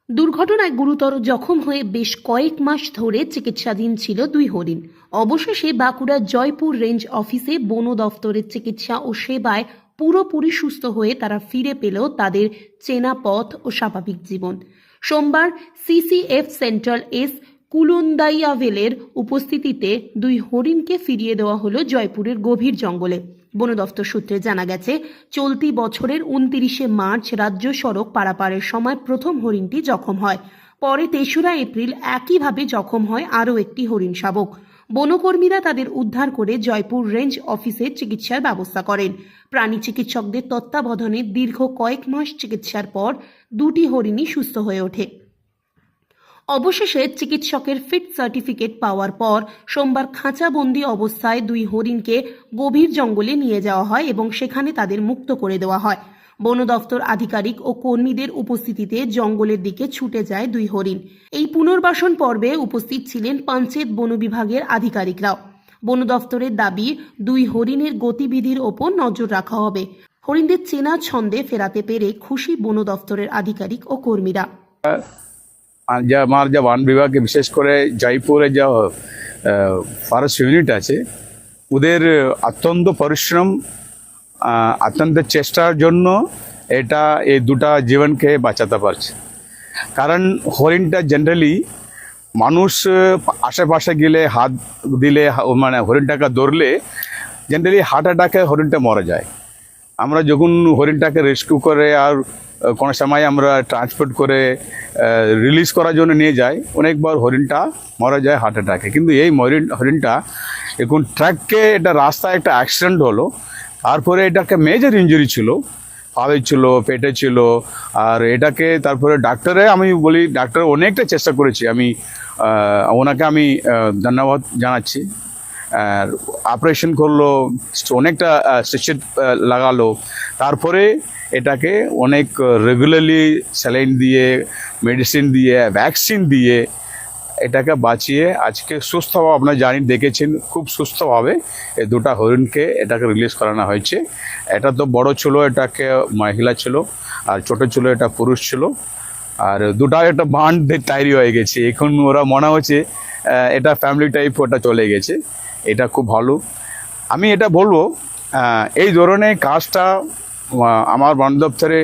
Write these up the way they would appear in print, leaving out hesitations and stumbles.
দুর্ঘটনায় গুরুতর জখম হয়ে বেশ কয়েক মাস ধরে চিকিৎসাধীন ছিল দুই হরিণ। অবশেষে বাঁকুড়ার জয়পুর রেঞ্জ অফিসে বন দফতরের চিকিৎসা ও সেবায় পুরোপুরি সুস্থ হয়ে তারা ফিরে পেল তাদের চেনা পথ ও স্বাভাবিক জীবন। সোমবার সিসিএফ সেন্ট্রাল এস কুলন্দাইয়াভেলের উপস্থিতিতে দুই হরিণকে ফিরিয়ে দেওয়া হলো জয়পুরের গভীর জঙ্গলে। বন দফতর সূত্রে জানা গেছে, চলতি বছরের 29শে মার্চ রাজ্য সড়ক পারাপারের সময় প্রথম হরিণটি জখম হয়। পরে 3রা এপ্রিল একইভাবে জখম হয় আরও একটি হরিণ শাবক। বনকর্মীরা তাদের উদ্ধার করে জয়পুর রেঞ্জ অফিসে চিকিৎসার ব্যবস্থা করেন। প্রাণী চিকিৎসকদের তত্ত্বাবধানে দীর্ঘ কয়েক মাস চিকিৎসার পর দুটি হরিণই সুস্থ হয়ে ওঠে। অবশেষে চিকিৎসকের ফিট সার্টিফিকেট পাওয়ার পর সোমবার খাঁচাবন্দি অবস্থায় দুই হরিণকে গভীর জঙ্গলে নিয়ে যাওয়া হয় এবং সেখানে তাদের মুক্ত করে দেওয়া হয়। বন দফতর আধিকারিক ও কর্মীদের উপস্থিতিতে জঙ্গলের দিকে ছুটে যায় দুই হরিণ। এই পুনর্বাসন পর্বে উপস্থিত ছিলেন পঞ্চায়েত বন বিভাগের আধিকারিকরাও। বন দফতরের দাবি, দুই হরিণের গতিবিধির ওপর নজর রাখা হবে। হরিণদের চেনা ছন্দে ফেরাতে পেরে খুশি বন দফতরের আধিকারিক ও কর্মীরা। আমার যা বন বিভাগে বিশেষ করে জয়পুরে যা ফরেস্ট ইউনিট আছে, ওদের অত্যন্ত পরিশ্রম, অত্যন্ত চেষ্টার জন্য এটা এই দুটা জীবনকে বাঁচাতে পারছে। কারণ হরিণটা জেনারেলি মানুষ আশেপাশে গেলে হাত দিলে, মানে হরিণটাকে ধরলে জেনারেলি হার্ট অ্যাটাকে হরিণটা মরে যায়। আমরা যখন হরিণটাকে রেস্কিউ করে আর কোনো সময় আমরা ট্রান্সপোর্ট করে রিলিজ করার জন্য নিয়ে যাই, অনেকবার হরিণটা মারা যায় হার্ট অ্যাটাকে। কিন্তু এই হরিণটা এখন ট্র্যাককে এটা রাস্তায় একটা অ্যাক্সিডেন্ট হলো, তারপরে এটাকে মেজর ইঞ্জুরি ছিল, পায়ে ছিল, পেটে ছিল। আর এটাকে তারপরে আমি বলি ডাক্তার অনেকটা চেষ্টা করেছি, ওনাকে আমি ধন্যবাদ জানাচ্ছি। আর অপারেশন করলো, অনেকটা স্টিচ লাগালো, তারপরে এটাকে অনেক রেগুলারলি স্যালাইন দিয়ে, মেডিসিন দিয়ে, ভ্যাকসিন দিয়ে এটাকে বাঁচিয়ে আজকে সুস্থভাবে, আপনারা দেখেছেন খুব সুস্থভাবে এই দুটা হরিণকে এটাকে রিলিজ করানো হয়েছে। এটা তো বড় ছিল, এটাকে মহিলা ছিল, আর ছোট ছিল এটা পুরুষ ছিল। আর দুটা একটা বান্ড তৈরি হয়ে গেছে, এখন ওরা মনে হচ্ছে এটা ফ্যামিলি টাইপ ওটা চলে গেছে। এটা খুব ভালো। আমি এটা বলবো, এই ধরনের কাজটা আমার বন দপ্তরে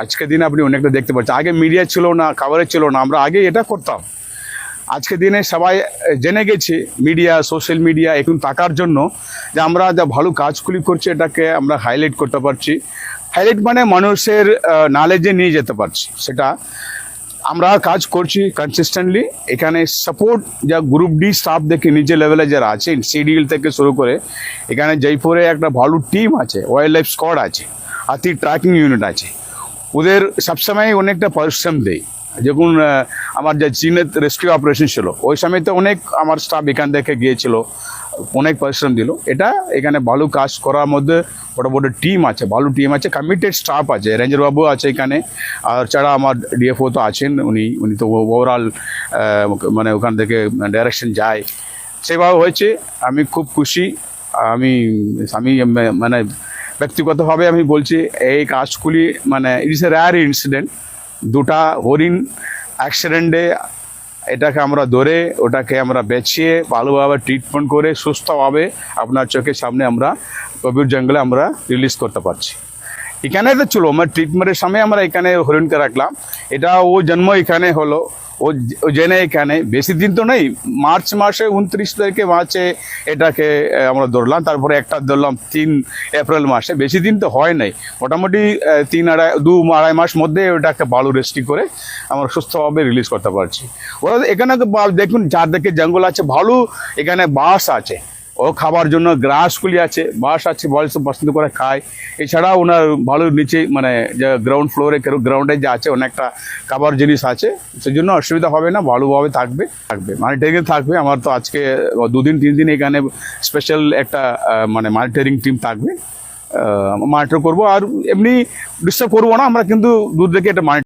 আজকের দিনে আপনি অনেকটা দেখতে পাচ্ছেন। আগে মিডিয়া ছিল না, খাবারে ছিল না, আমরা আগে এটা করতাম। আজকের দিনে সবাই জেনে গেছে, মিডিয়া, সোশ্যাল মিডিয়া এখন থাকার জন্য, যে আমরা যা ভালো কাজগুলি করছি এটাকে আমরা হাইলাইট করতে পারছি। হাইলাইট মানে মানুষের নলেজে নিয়ে যেতে পারছি, সেটা আমরা কাজ করছি কনসিস্টেন্টলি। এখানে সাপোর্ট যা গ্রুপ ডি স্টাফ দেখে নিচে লেভেলে যারা আছেন, সিডিএল থেকে শুরু করে, এখানে জয়পুরে একটা ভালো টিম আছে, ওয়াইল্ড লাইফ স্কোয়াড আছে, হাতি ট্র্যাকিং ইউনিট আছে। ওদের সবসময় অনেকটা পরিশ্রম দেয়। যখন আমার যা চীনের রেস্কিউ অপারেশন ছিল, ওই সময় তো অনেক আমার স্টাফ এখান থেকে গিয়েছিল, অনেক পরিশ্রম দিল। এটা এখানে ভালো কাজ করার মধ্যে বড় বড় টিম আছে, ভালো টিম আছে, কমিটেড স্টাফ আছে, রেঞ্জার বাবু আছে এখানে। আর ছাড়া আমার ডিএফও তো আছেন, উনি তো ওভারঅল মানে ওখান থেকে ডাইরেকশন যায়, সেভাবে হয়েছে। আমি খুব খুশি। আমি মানে ব্যক্তিগতভাবে আমি বলছি, এই কাজগুলি মানে ইট ইস এ রেয়ার ইনসিডেন্ট। দুটা হরিণ অ্যাক্সিডেন্টে এটাকে আমরা ধরে, ওটাকে আমরা বেছিয়ে ভালোভাবে ট্রিটমেন্ট করে সুস্থভাবে আপনার চোখের সামনে আমরা গভীর জঙ্গলে আমরা রিলিজ করতে পারছি। এখানে তো ছিল আমার ট্রিটমেন্টের সময় আমরা এখানে হরিণকে রাখলাম। এটা ও জন্ম এখানে হলো, ও জেনে এখানে বেশি দিন তো নেই, মার্চ মাসে 29 তারিখে মার্চে এটাকে আমরা ধরলাম, তারপরে একটা ধরলাম 3 এপ্রিল মাসে। বেশি দিন তো হয় নাই, মোটামুটি 2-2.5 মাস মধ্যে ওটাকে ভালো রেস্কিউ করে আমরা সুস্থভাবে রিলিজ করতে পারছি। ওরা এখানে তো দেখুন চারদিকে জঙ্গল আছে, ভালো এখানে বাস আছে, ও খাবার জন্য গ্রাসগুলি আছে, বাস আছে, বয়স পছন্দ করে খায়। এছাড়াও ওনার ভালো নিচে মানে যে গ্রাউন্ড ফ্লোরে গ্রাউন্ডে যে আছে অনেকটা খাবার জিনিস আছে, সেই জন্য অসুবিধা হবে না, ভালোভাবে থাকবে মনিটরিং থাকবে। আমার তো আজকে 2-3 দিন এখানে স্পেশাল একটা মানে মনিটরিং টিম থাকবে, মনিটর করবো। আর এমনি ডিস্টার্ব করবো না আমরা, কিন্তু দূর থেকে একটা